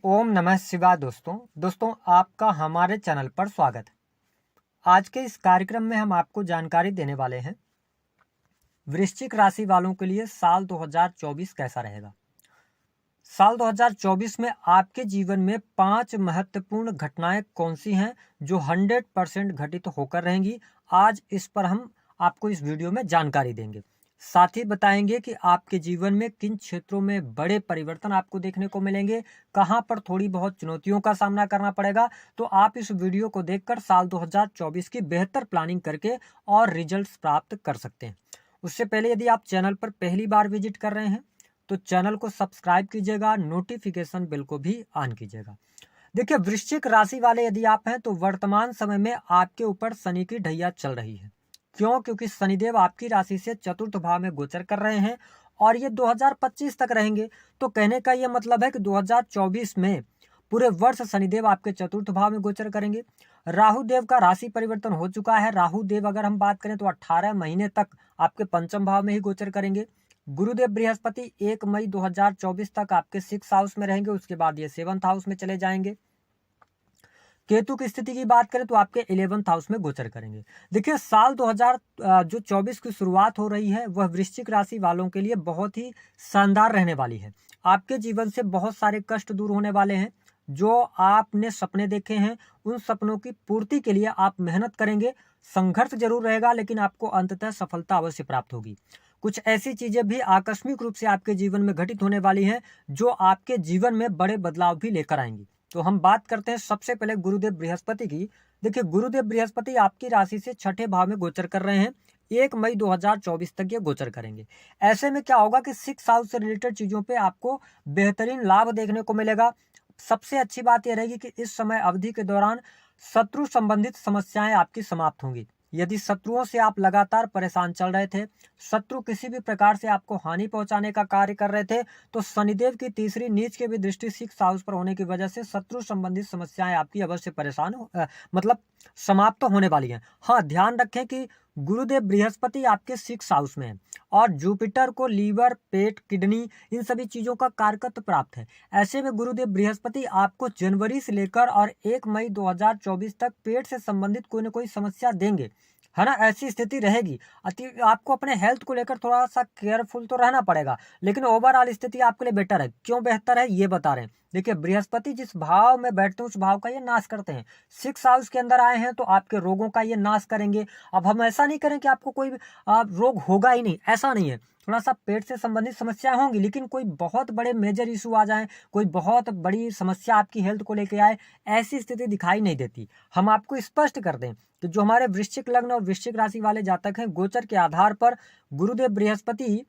ओम नमः शिवाय। दोस्तों आपका हमारे चैनल पर स्वागत है। आज के इस कार्यक्रम में हम आपको जानकारी देने वाले हैं वृश्चिक राशि वालों के लिए साल 2024 कैसा रहेगा। साल 2024 में आपके जीवन में 5 महत्वपूर्ण घटनाएं कौन सी हैं जो 100% घटित होकर रहेंगी। आज इस पर हम आपको इस वीडियो में जानकारी देंगे। साथ ही बताएंगे कि आपके जीवन में किन क्षेत्रों में बड़े परिवर्तन आपको देखने को मिलेंगे, कहां पर थोड़ी बहुत चुनौतियों का सामना करना पड़ेगा। तो आप इस वीडियो को देखकर साल 2024 की बेहतर प्लानिंग करके और रिजल्ट्स प्राप्त कर सकते हैं। उससे पहले यदि आप चैनल पर पहली बार विजिट कर रहे हैं तो चैनल को सब्सक्राइब कीजिएगा, नोटिफिकेशन बेल को भी ऑन कीजिएगा। देखिए, वृश्चिक राशि वाले यदि आप हैं तो वर्तमान समय में आपके ऊपर शनि की ढैया चल रही है। क्यों? क्योंकि शनिदेव आपकी राशि से चतुर्थ भाव में गोचर कर रहे हैं और ये 2025 तक रहेंगे। तो कहने का ये मतलब है कि 2024 में पूरे वर्ष शनिदेव आपके चतुर्थ भाव में गोचर करेंगे। राहु देव का राशि परिवर्तन हो चुका है। राहु देव अगर हम बात करें तो 18 महीने तक आपके पंचम भाव में ही गोचर करेंगे। गुरुदेव बृहस्पति 1 मई 2024 तक आपके 6 हाउस में रहेंगे, उसके बाद ये 7th हाउस में चले जाएंगे। केतु की स्थिति की बात करें तो आपके 11th हाउस में गोचर करेंगे। देखिए, साल 2024 की शुरुआत हो रही है वह वृश्चिक राशि वालों के लिए बहुत ही शानदार रहने वाली है। आपके जीवन से बहुत सारे कष्ट दूर होने वाले हैं। जो आपने सपने देखे हैं उन सपनों की पूर्ति के लिए आप मेहनत करेंगे। संघर्ष जरूर रहेगा लेकिन आपको अंततः सफलता अवश्य प्राप्त होगी। कुछ ऐसी चीजें भी आकस्मिक रूप से आपके जीवन में घटित होने वाली हैं जो आपके जीवन में बड़े बदलाव भी लेकर आएंगी। तो हम बात करते हैं सबसे पहले गुरुदेव बृहस्पति की। देखिए, गुरुदेव बृहस्पति आपकी राशि से छठे भाव में गोचर कर रहे हैं। 1 मई 2024 तक ये गोचर करेंगे। ऐसे में क्या होगा कि 6 हाउस से रिलेटेड चीजों पे आपको बेहतरीन लाभ देखने को मिलेगा। सबसे अच्छी बात यह रहेगी कि इस समय अवधि के दौरान शत्रु संबंधित समस्याएं आपकी समाप्त होंगी। यदि शत्रुओं से आप लगातार परेशान चल रहे थे, शत्रु किसी भी प्रकार से आपको हानि पहुंचाने का कार्य कर रहे थे, तो शनिदेव की तीसरी नीच के भी दृष्टि 6 हाउस पर होने की वजह से शत्रु संबंधित समस्याएं आपकी अवश्य मतलब समाप्त होने वाली हैं। हाँ, ध्यान रखें कि गुरुदेव बृहस्पति आपके 6 हाउस में है और जुपिटर को लीवर, पेट, किडनी इन सभी चीजों का कारकत्व प्राप्त है। ऐसे में गुरुदेव बृहस्पति आपको जनवरी से लेकर और 1 मई 2024 तक पेट से संबंधित कोई ना कोई समस्या देंगे, है ना। ऐसी स्थिति रहेगी। आपको अपने हेल्थ को लेकर थोड़ा सा केयरफुल तो रहना पड़ेगा, लेकिन ओवरऑल स्थिति आपके लिए बेटर है। क्यों बेहतर है ये बता रहे हैं। देखिए, बृहस्पति जिस भाव में बैठते हैं उस भाव का ये नाश करते हैं। 6 हाउस के अंदर आए हैं तो आपके रोगों का ये नाश करेंगे। अब हम ऐसा नहीं करें कि आपको कोई रोग होगा ही नहीं, ऐसा नहीं है। थोड़ा सा पेट से संबंधित समस्याएं होंगी, लेकिन कोई बहुत बड़े मेजर इशू आ जाए, कोई बहुत बड़ी समस्या आपकी हेल्थ को लेकर आए, ऐसी स्थिति दिखाई नहीं देती। हम आपको स्पष्ट कर दें कि जो हमारे वृश्चिक लग्न और वृश्चिक राशि वाले जातक हैं, गोचर के आधार पर गुरुदेव बृहस्पति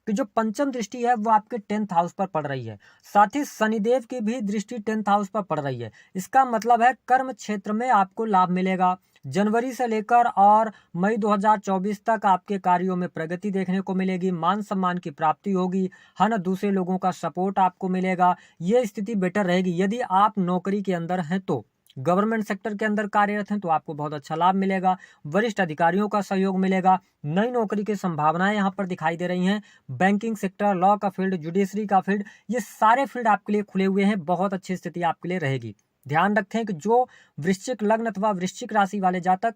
की जो पंचम दृष्टि है वो आपके 10th हाउस पर पड़ रही है। साथ ही शनिदेव की भी दृष्टि 10th हाउस पर पड़ रही है। इसका मतलब है कर्म क्षेत्र में आपको लाभ मिलेगा। जनवरी से लेकर और मई 2024 तक आपके कार्यों में प्रगति देखने को मिलेगी। मान सम्मान की प्राप्ति होगी, है ना। दूसरे लोगों का सपोर्ट आपको मिलेगा। ये स्थिति बेटर रहेगी। यदि आप नौकरी के अंदर हैं तो गवर्नमेंट सेक्टर के अंदर कार्यरत हैं तो आपको बहुत अच्छा लाभ मिलेगा। वरिष्ठ अधिकारियों का सहयोग मिलेगा। नई नौकरी की संभावनाएं यहाँ पर दिखाई दे रही हैं। बैंकिंग सेक्टर, लॉ का फील्ड, जुडिशरी का फील्ड, ये सारे फील्ड आपके लिए खुले हुए हैं। बहुत अच्छी स्थिति आपके लिए रहेगी। ध्यान रखें कि जो वृश्चिक लग्न अथवा वृश्चिक राशि वाले जातक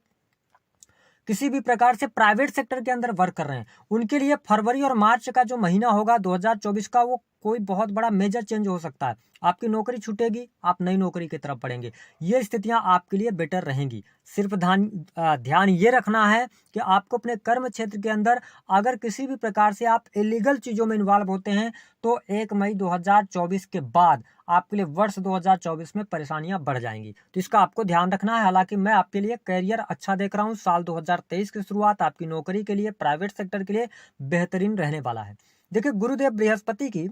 किसी भी प्रकार से प्राइवेट सेक्टर के अंदर वर्क कर रहे हैं उनके लिए फरवरी और मार्च का जो महीना होगा 2024 का, वो कोई बहुत बड़ा मेजर चेंज हो सकता है। आपकी नौकरी छूटेगी, आप नई नौकरी की तरफ बढ़ेंगे। ये स्थितियां आपके लिए बेटर रहेंगी। सिर्फ ध्यान ये रखना है कि आपको अपने कर्म क्षेत्र के अंदर अगर किसी भी प्रकार से आप इलीगल चीजों में इन्वॉल्व होते हैं तो 1 मई 2024 के बाद आपके लिए वर्ष 2024 में परेशानियां बढ़ जाएंगी। तो इसका आपको ध्यान रखना है। हालांकि मैं आपके लिए करियर अच्छा देख रहा हूं। साल 2023 की शुरुआत आपकी नौकरी के लिए, प्राइवेट सेक्टर के लिए बेहतरीन रहने वाला है। देखिए, गुरुदेव बृहस्पति की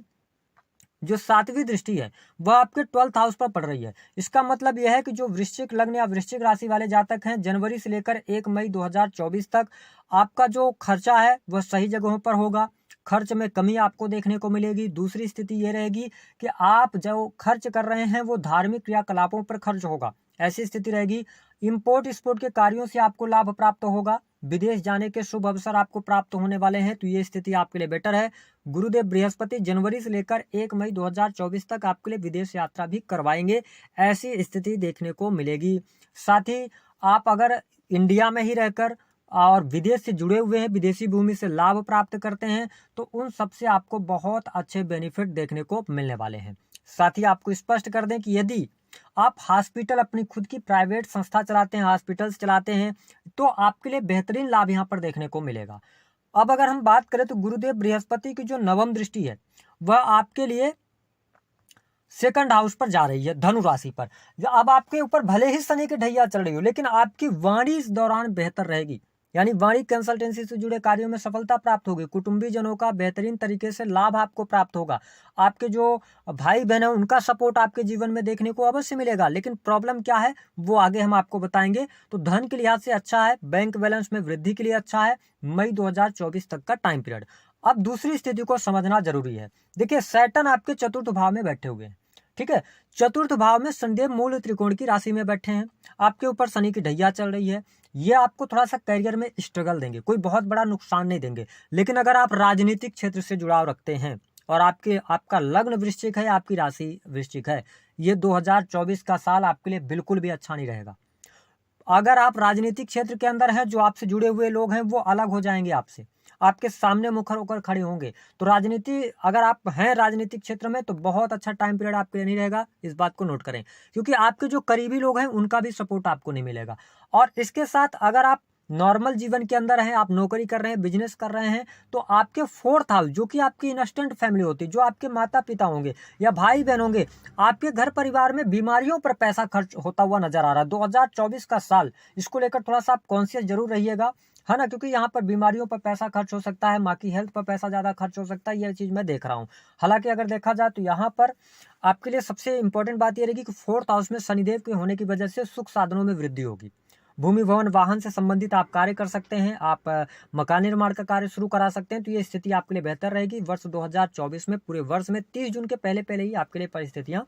जो 7वीं दृष्टि है वह आपके 12th हाउस पर पड़ रही है। इसका मतलब यह है कि जो वृश्चिक लग्न या वृश्चिक राशि वाले जातक हैं, जनवरी से लेकर 1 मई 2024 तक आपका जो खर्चा है वह सही जगहों पर होगा। खर्च में कमी आपको देखने को मिलेगी। दूसरी स्थिति ये रहेगी कि आप जो खर्च कर रहे हैं वो धार्मिक क्रियाकलापों पर खर्च होगा, ऐसी स्थिति रहेगी। इंपोर्ट एक्सपोर्ट के कार्यों से आपको लाभ प्राप्त होगा। विदेश जाने के शुभ अवसर आपको प्राप्त होने वाले हैं, तो ये स्थिति आपके लिए बेटर है। गुरुदेव बृहस्पति जनवरी से लेकर 1 मई 2024 तक आपके लिए विदेश यात्रा भी करवाएंगे, ऐसी स्थिति देखने को मिलेगी। साथ ही आप अगर इंडिया में ही रहकर और विदेश से जुड़े हुए हैं, विदेशी भूमि से लाभ प्राप्त करते हैं, तो उन सबसे आपको बहुत अच्छे बेनिफिट देखने को मिलने वाले हैं। साथ ही आपको स्पष्ट कर दें कि यदि आप हॉस्पिटल, अपनी खुद की प्राइवेट संस्था चलाते हैं, हॉस्पिटल्स चलाते हैं, तो आपके लिए बेहतरीन लाभ यहाँ पर देखने को मिलेगा। अब अगर हम बात करें तो गुरुदेव बृहस्पति की जो नवम दृष्टि है वह आपके लिए सेकंड हाउस पर जा रही है, धनु राशि पर। अब आपके ऊपर भले ही शनि की ढैया चल रही हो, लेकिन आपकी वाणी इस दौरान बेहतर रहेगी, यानी वाणी कंसल्टेंसी से जुड़े कार्यों में सफलता प्राप्त होगी। कुटुंबी जनों का बेहतरीन तरीके से लाभ आपको प्राप्त होगा। आपके जो भाई बहन है उनका सपोर्ट आपके जीवन में देखने को अवश्य मिलेगा, लेकिन प्रॉब्लम क्या है वो आगे हम आपको बताएंगे। तो धन के लिहाज से अच्छा है, बैंक बैलेंस में वृद्धि के लिए अच्छा है, मई 2024 तक का टाइम पीरियड। अब दूसरी स्थिति को समझना जरूरी है। देखिए, सैटर्न आपके चतुर्थ भाव में बैठे हुए हैं, ठीक है। चतुर्थ भाव में शनिदेव मूल त्रिकोण की राशि में बैठे हैं, आपके ऊपर शनि की ढैया चल रही है। ये आपको थोड़ा सा करियर में स्ट्रगल देंगे, कोई बहुत बड़ा नुकसान नहीं देंगे। लेकिन अगर आप राजनीतिक क्षेत्र से जुड़ाव रखते हैं और आपका लग्न वृश्चिक है, आपकी राशि वृश्चिक है, ये 2024 का साल आपके लिए बिल्कुल भी अच्छा नहीं रहेगा। अगर आप राजनीतिक क्षेत्र के अंदर हैं, जो आपसे जुड़े हुए लोग हैं वो अलग हो जाएंगे, आपके सामने मुखर होकर खड़े होंगे। तो राजनीति, अगर आप हैं राजनीतिक क्षेत्र में, तो बहुत अच्छा टाइम पीरियड आपके लिए नहीं रहेगा, इस बात को नोट करें। क्योंकि आपके जो करीबी लोग हैं उनका भी सपोर्ट आपको नहीं मिलेगा। और इसके साथ अगर आप नॉर्मल जीवन के अंदर हैं, आप नौकरी कर रहे हैं, बिजनेस कर रहे हैं, तो आपके फोर्थ हाउस, जो कि आपकी इंस्टेंट फैमिली होती है, जो आपके माता पिता होंगे या भाई बहन होंगे, आपके घर परिवार में बीमारियों पर पैसा खर्च होता हुआ नजर आ रहा है। 2024 का साल, इसको लेकर थोड़ा सा आप कॉन्शियस जरूर रहिएगा, है ना, क्योंकि यहाँ पर बीमारियों पर पैसा खर्च हो सकता है, माँ की हेल्थ पर पैसा ज्यादा खर्च हो सकता है, यह चीज मैं देख रहा हूँ। हालांकि अगर देखा जाए तो यहाँ पर आपके लिए सबसे इंपॉर्टेंट बात यह रहेगी कि फोर्थ हाउस में शनिदेव के होने की वजह से सुख साधनों में वृद्धि होगी। भूमि भवन वाहन से संबंधित आप कार्य कर सकते हैं, आप मकान निर्माण का कार्य शुरू करा सकते हैं, तो ये स्थिति आपके लिए बेहतर रहेगी। वर्ष 2024 में, पूरे वर्ष में 30 जून के पहले पहले ही आपके लिए परिस्थितियां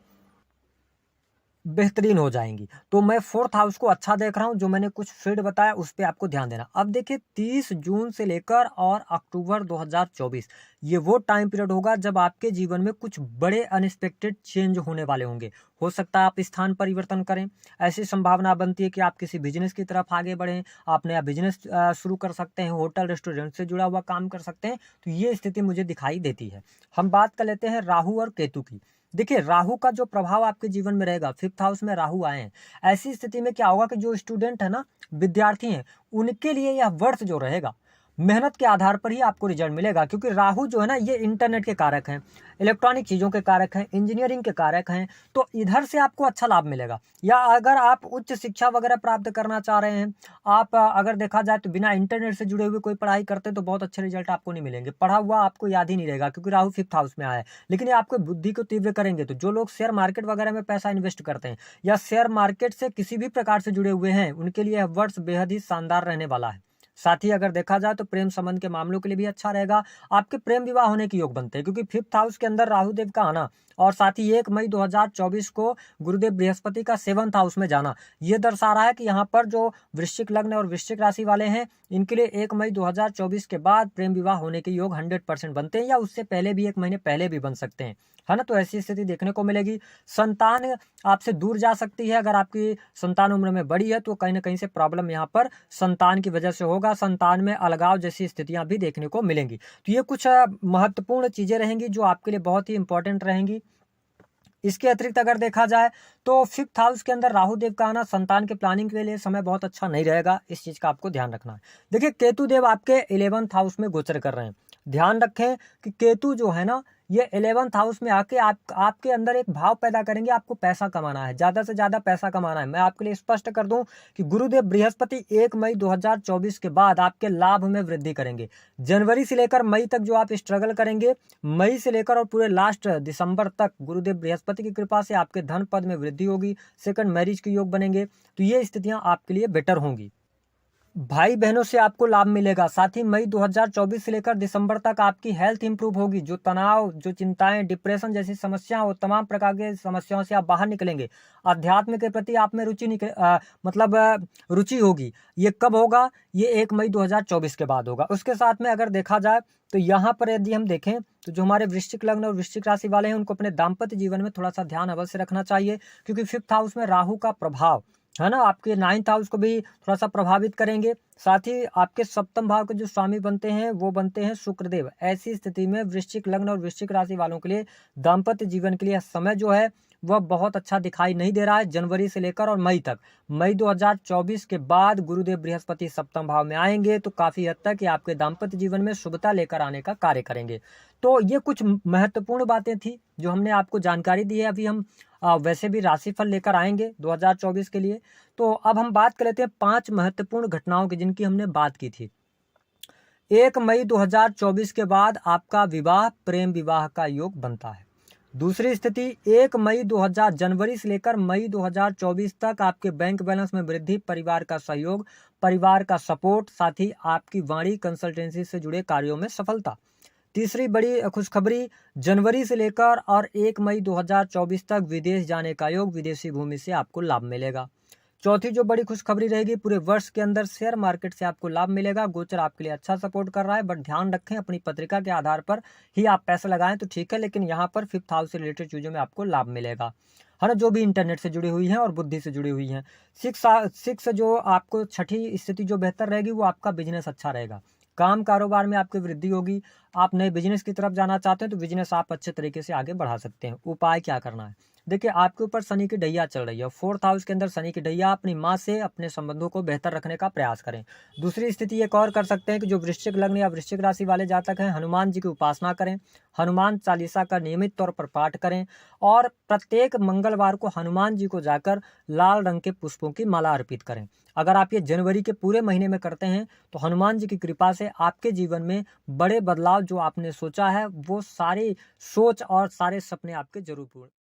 बेहतरीन हो जाएंगी। तो मैं फोर्थ हाउस को अच्छा देख रहा हूं, जो मैंने कुछ फीड बताया उस पर आपको ध्यान देना। अब देखिए, 30 जून से लेकर और अक्टूबर 2024, ये वो टाइम पीरियड होगा जब आपके जीवन में कुछ बड़े अनएक्सपेक्टेड चेंज होने वाले होंगे। हो सकता है आप स्थान परिवर्तन करें, ऐसी संभावना बनती है कि आप किसी बिजनेस की तरफ आगे बढ़ें, आप नया बिजनेस शुरू कर सकते हैं, होटल रेस्टोरेंट से जुड़ा हुआ काम कर सकते हैं। तो ये स्थिति मुझे दिखाई देती है। हम बात कर लेते हैं राहु और केतु की। देखिए, राहु का जो प्रभाव आपके जीवन में रहेगा, फिफ्थ हाउस में राहु आए हैं, ऐसी स्थिति में क्या होगा कि जो स्टूडेंट है ना, विद्यार्थी हैं, उनके लिए यह वर्ष जो रहेगा, मेहनत के आधार पर ही आपको रिजल्ट मिलेगा। क्योंकि राहु जो है ना, ये इंटरनेट के कारक हैं, इलेक्ट्रॉनिक चीज़ों के कारक हैं, इंजीनियरिंग के कारक हैं, तो इधर से आपको अच्छा लाभ मिलेगा। या अगर आप उच्च शिक्षा वगैरह प्राप्त करना चाह रहे हैं, आप अगर देखा जाए तो बिना इंटरनेट से जुड़े हुए कोई पढ़ाई करते हैं तो बहुत अच्छे रिजल्ट आपको नहीं मिलेंगे, पढ़ा हुआ आपको याद ही नहीं रहेगा, क्योंकि राहु फिफ्थ हाउस में आया है। लेकिन ये आपको बुद्धि को तीव्र करेंगे। तो जो लोग शेयर मार्केट वगैरह में पैसा इन्वेस्ट करते हैं या शेयर मार्केट से किसी भी प्रकार से जुड़े हुए हैं, उनके लिए यह वर्ष बेहद ही शानदार रहने वाला है। साथ ही अगर देखा जाए तो प्रेम संबंध के मामलों के लिए भी अच्छा रहेगा, आपके प्रेम विवाह होने के योग बनते हैं। क्योंकि फिफ्थ हाउस के अंदर राहु देव का आना और साथ ही 1 मई 2024 को गुरुदेव बृहस्पति का 7th हाउस में जाना, ये दर्शा रहा है कि यहाँ पर जो वृश्चिक लग्न और वृश्चिक राशि वाले हैं, इनके लिए 1 मई 2024 के बाद प्रेम विवाह होने के योग 100% बनते हैं, या उससे पहले भी 1 महीने पहले भी बन सकते हैं, है ना। तो ऐसी स्थिति देखने को मिलेगी। संतान आपसे दूर जा सकती है, अगर आपकी संतान उम्र में बड़ी है तो कहीं ना कहीं से प्रॉब्लम यहाँ पर संतान की वजह से होगा, संतान में अलगाव जैसी स्थितियां भी देखने को मिलेंगी। तो ये कुछ महत्वपूर्ण चीजें रहेंगी जो आपके लिए बहुत ही इंपॉर्टेंट रहेंगी। इसके अतिरिक्त अगर देखा जाए तो फिफ्थ हाउस के अंदर राहु देव का आना संतान के प्लानिंग के लिए समय बहुत अच्छा नहीं रहेगा, इस चीज का आपको ध्यान रखना है। देखिए, केतु देव आपके 11th हाउस में गोचर कर रहे हैं। ध्यान रखें कि केतु जो है ना, ये 11th हाउस में आके आपके अंदर एक भाव पैदा करेंगे, आपको पैसा कमाना है, ज्यादा से ज्यादा पैसा कमाना है। मैं आपके लिए स्पष्ट कर दूं कि गुरुदेव बृहस्पति 1 मई 2024 के बाद आपके लाभ में वृद्धि करेंगे। जनवरी से लेकर मई तक जो आप स्ट्रगल करेंगे, मई से लेकर और पूरे लास्ट दिसंबर तक गुरुदेव बृहस्पति की कृपा से आपके धन पद में वृद्धि होगी, सेकंड मैरिज के योग बनेंगे। तो ये स्थितियां आपके लिए बेटर होंगी। भाई बहनों से आपको लाभ मिलेगा। साथ ही मई 2024 से लेकर दिसंबर तक आपकी हेल्थ इंप्रूव होगी। जो तनाव, जो चिंताएं, डिप्रेशन जैसी समस्या हो, तमाम प्रकार की समस्याओं से आप बाहर निकलेंगे। अध्यात्म के प्रति आप में रुचि होगी। ये कब होगा? ये 1 मई 2024 के बाद होगा। उसके साथ में अगर देखा जाए तो यहाँ पर यदि हम देखें तो जो हमारे वृश्चिक लग्न और वृश्चिक राशि वाले हैं उनको अपने दाम्पत्य जीवन में थोड़ा सा ध्यान अवश्य रखना चाहिए, क्योंकि 5th हाउस में राहु का प्रभाव है ना, आपके 9th हाउस को भी थोड़ा सा प्रभावित करेंगे। साथ ही आपके 7th भाव के जो स्वामी बनते हैं वो बनते हैं शुक्रदेव। ऐसी स्थिति में वृश्चिक लग्न और वृश्चिक राशि वालों के लिए दाम्पत्य जीवन के लिए समय जो है वह बहुत अच्छा दिखाई नहीं दे रहा है जनवरी से लेकर और मई तक। मई 2024 के बाद गुरुदेव बृहस्पति 7th भाव में आएंगे तो काफी हद तक ये आपके दाम्पत्य जीवन में शुभता लेकर आने का कार्य करेंगे। तो ये कुछ महत्वपूर्ण बातें थी जो हमने आपको जानकारी दी है। अभी हम वैसे भी राशिफल लेकर आएंगे 2024 के लिए। तो अब हम बात कर लेते हैं 5 महत्वपूर्ण घटनाओं की जिनकी हमने बात की थी। 1 मई 2024 के बाद आपका विवाह, प्रेम विवाह का योग बनता है। दूसरी स्थिति 1 मई 2000 जनवरी से लेकर मई 2024 तक आपके बैंक बैलेंस में वृद्धि, परिवार का सहयोग, परिवार का सपोर्ट, साथ ही आपकी वाणी कंसल्टेंसी से जुड़े कार्यों में सफलता। तीसरी बड़ी खुशखबरी जनवरी से लेकर और 1 मई 2024 तक विदेश जाने का योग, विदेशी भूमि से आपको लाभ मिलेगा। चौथी जो बड़ी खुशखबरी रहेगी, पूरे वर्ष के अंदर शेयर मार्केट से आपको लाभ मिलेगा। गोचर आपके लिए अच्छा सपोर्ट कर रहा है, बट ध्यान रखें अपनी पत्रिका के आधार पर ही आप पैसे लगाएं तो ठीक है, लेकिन यहाँ पर 5th हाउस से रिलेटेड चीजों में आपको लाभ मिलेगा, है ना, जो भी इंटरनेट से जुड़ी हुई हैं और बुद्धि से जुड़ी हुई हैं। 6 जो आपको छठी स्थिति जो बेहतर रहेगी वो आपका बिजनेस अच्छा रहेगा। काम कारोबार में आपकी वृद्धि होगी। आप नए बिजनेस की तरफ जाना चाहते हैं तो बिजनेस आप अच्छे तरीके से आगे बढ़ा सकते हैं। उपाय क्या करना है? देखिए, आपके ऊपर शनि की ढैया चल रही है। 4th हाउस के अंदर शनि की ढैया, अपनी माँ से अपने संबंधों को बेहतर रखने का प्रयास करें। दूसरी स्थिति एक और कर सकते हैं कि जो वृश्चिक लग्न या वृश्चिक राशि वाले जातक हैं, हनुमान जी की उपासना करें, हनुमान चालीसा का नियमित तौर पर पाठ करें और प्रत्येक मंगलवार को हनुमान जी को जाकर लाल रंग के पुष्पों की माला अर्पित करें। अगर आप ये जनवरी के पूरे महीने में करते हैं तो हनुमान जी की कृपा से आपके जीवन में बड़े बदलाव जो आपने सोचा है वो सारी सोच और सारे सपने आपके जरूर पूर्ण